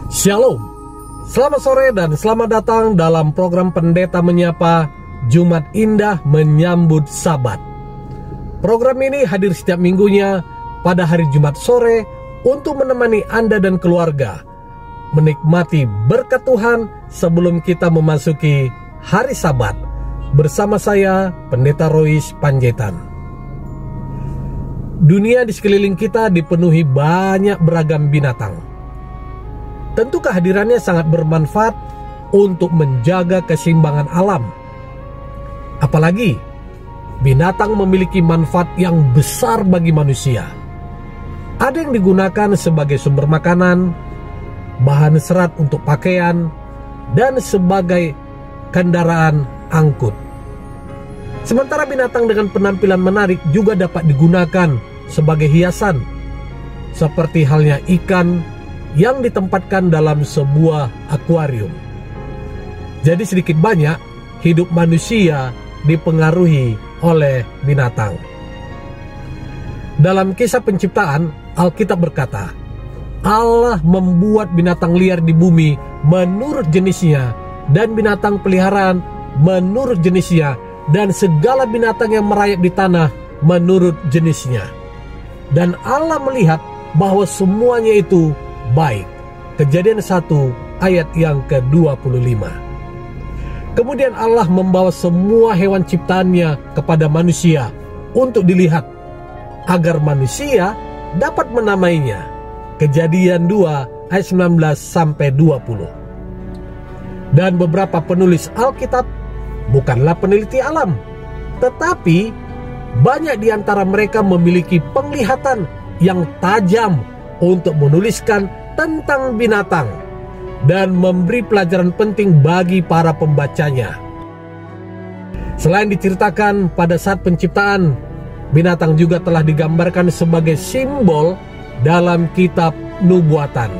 Shalom, selamat sore dan selamat datang dalam program Pendeta Menyapa Jumat Indah Menyambut Sabat. Program ini hadir setiap minggunya pada hari Jumat sore untuk menemani Anda dan keluarga menikmati berkat Tuhan sebelum kita memasuki hari Sabat bersama saya, Pendeta Rois Panjaitan. Dunia di sekeliling kita dipenuhi banyak beragam binatang. Tentu kehadirannya sangat bermanfaat untuk menjaga keseimbangan alam. Apalagi binatang memiliki manfaat yang besar bagi manusia. Ada yang digunakan sebagai sumber makanan, bahan serat untuk pakaian, dan sebagai kendaraan angkut. Sementara binatang dengan penampilan menarik juga dapat digunakan sebagai hiasan, seperti halnya ikan yang ditempatkan dalam sebuah akuarium. Jadi sedikit banyak hidup manusia dipengaruhi oleh binatang. Dalam kisah penciptaan, Alkitab berkata, Allah membuat binatang liar di bumi menurut jenisnya, dan binatang peliharaan menurut jenisnya, dan segala binatang yang merayap di tanah menurut jenisnya. Dan Allah melihat bahwa semuanya itu baik. Kejadian 1 ayat yang ke-25. Kemudian Allah membawa semua hewan ciptaannya kepada manusia untuk dilihat, agar manusia dapat menamainya. Kejadian 2 ayat 19-20. Dan beberapa penulis Alkitab bukanlah peneliti alam, tetapi banyak di antara mereka memiliki penglihatan yang tajam untuk menuliskan tentang binatang dan memberi pelajaran penting bagi para pembacanya. Selain diceritakan pada saat penciptaan, binatang juga telah digambarkan sebagai simbol dalam kitab nubuatan.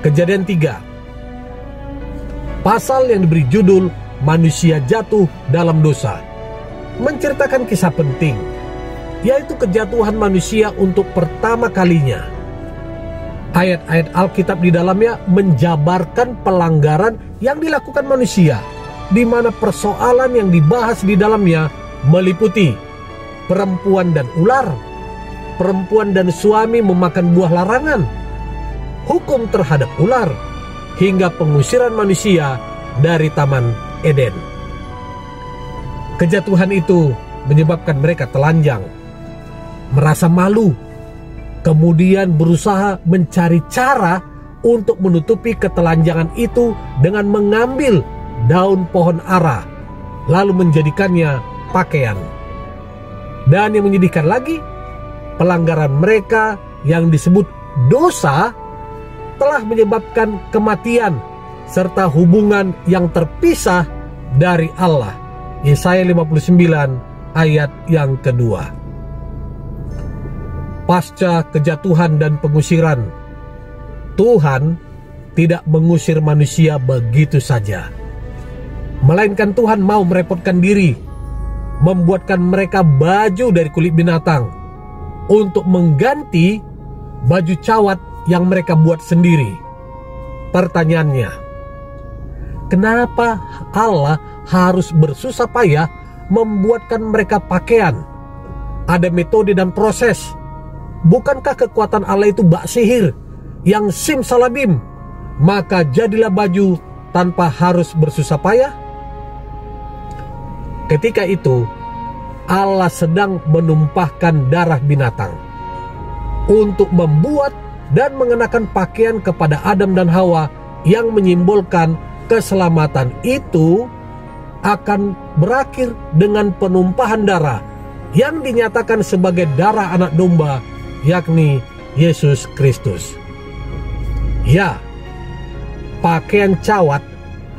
Kejadian 3, pasal yang diberi judul Manusia Jatuh Dalam Dosa, menceritakan kisah penting, yaitu kejatuhan manusia untuk pertama kalinya. Ayat-ayat Alkitab di dalamnya menjabarkan pelanggaran yang dilakukan manusia, di mana persoalan yang dibahas di dalamnya meliputi perempuan dan ular, perempuan dan suami memakan buah larangan, hukum terhadap ular, hingga pengusiran manusia dari Taman Eden. Kejatuhan itu menyebabkan mereka telanjang, merasa malu, kemudian berusaha mencari cara untuk menutupi ketelanjangan itu dengan mengambil daun pohon ara, lalu menjadikannya pakaian. Dan yang menyedihkan lagi, pelanggaran mereka yang disebut dosa telah menyebabkan kematian serta hubungan yang terpisah dari Allah. Yesaya 59 ayat yang kedua. Pasca kejatuhan dan pengusiran, Tuhan tidak mengusir manusia begitu saja, melainkan Tuhan mau merepotkan diri, membuatkan mereka baju dari kulit binatang untuk mengganti baju cawat yang mereka buat sendiri. Pertanyaannya, kenapa Allah harus bersusah payah membuatkan mereka pakaian? Ada metode dan proses. Bukankah kekuatan Allah itu bak sihir yang simsalabim, maka jadilah baju tanpa harus bersusah payah? Ketika itu Allah sedang menumpahkan darah binatang untuk membuat dan mengenakan pakaian kepada Adam dan Hawa yang menyimbolkan keselamatan. Itu akan berakhir dengan penumpahan darah yang dinyatakan sebagai darah anak domba, yakni Yesus Kristus. Ya, pakaian cawat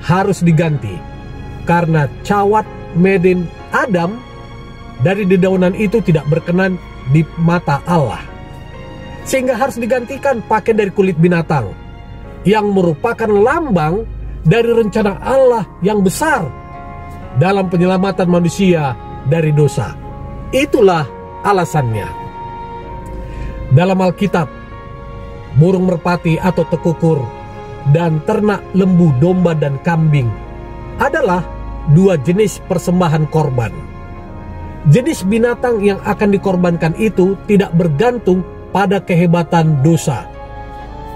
harus diganti karena cawat made in Adam dari dedaunan itu tidak berkenan di mata Allah, sehingga harus digantikan pakaian dari kulit binatang yang merupakan lambang dari rencana Allah yang besar dalam penyelamatan manusia dari dosa. Itulah alasannya. Dalam Alkitab, burung merpati atau tekukur dan ternak lembu, domba, dan kambing adalah dua jenis persembahan korban. Jenis binatang yang akan dikorbankan itu tidak bergantung pada kehebatan dosa,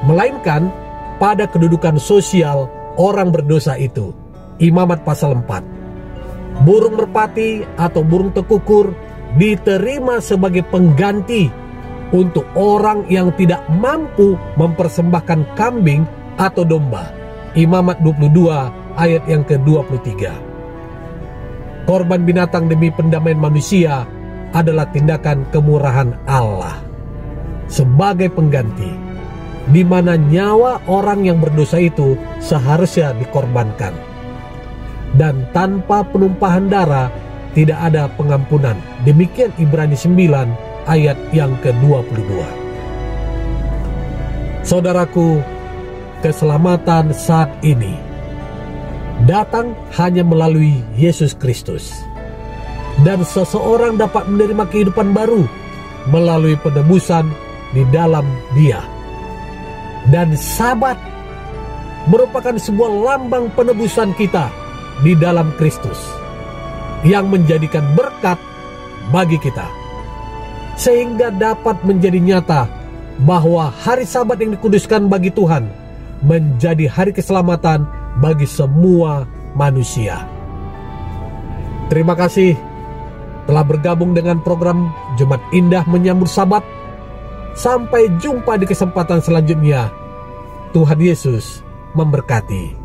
melainkan pada kedudukan sosial orang berdosa itu. Imamat pasal 4. Burung merpati atau burung tekukur diterima sebagai pengganti untuk orang yang tidak mampu mempersembahkan kambing atau domba. Imamat 22 ayat yang ke-23. Korban binatang demi pendamaian manusia adalah tindakan kemurahan Allah sebagai pengganti, di mana nyawa orang yang berdosa itu seharusnya dikorbankan. Dan tanpa penumpahan darah tidak ada pengampunan. Demikian Ibrani 9 ayat yang ke-22. Saudaraku, keselamatan saat ini datang hanya melalui Yesus Kristus. Dan seseorang dapat menerima kehidupan baru melalui penebusan di dalam Dia. Dan Sabat merupakan sebuah lambang penebusan kita di dalam Kristus yang menjadikan berkat bagi kita, sehingga dapat menjadi nyata bahwa hari Sabat yang dikuduskan bagi Tuhan menjadi hari keselamatan bagi semua manusia. Terima kasih telah bergabung dengan program Jumat Indah Menyambut Sabat. Sampai jumpa di kesempatan selanjutnya. Tuhan Yesus memberkati.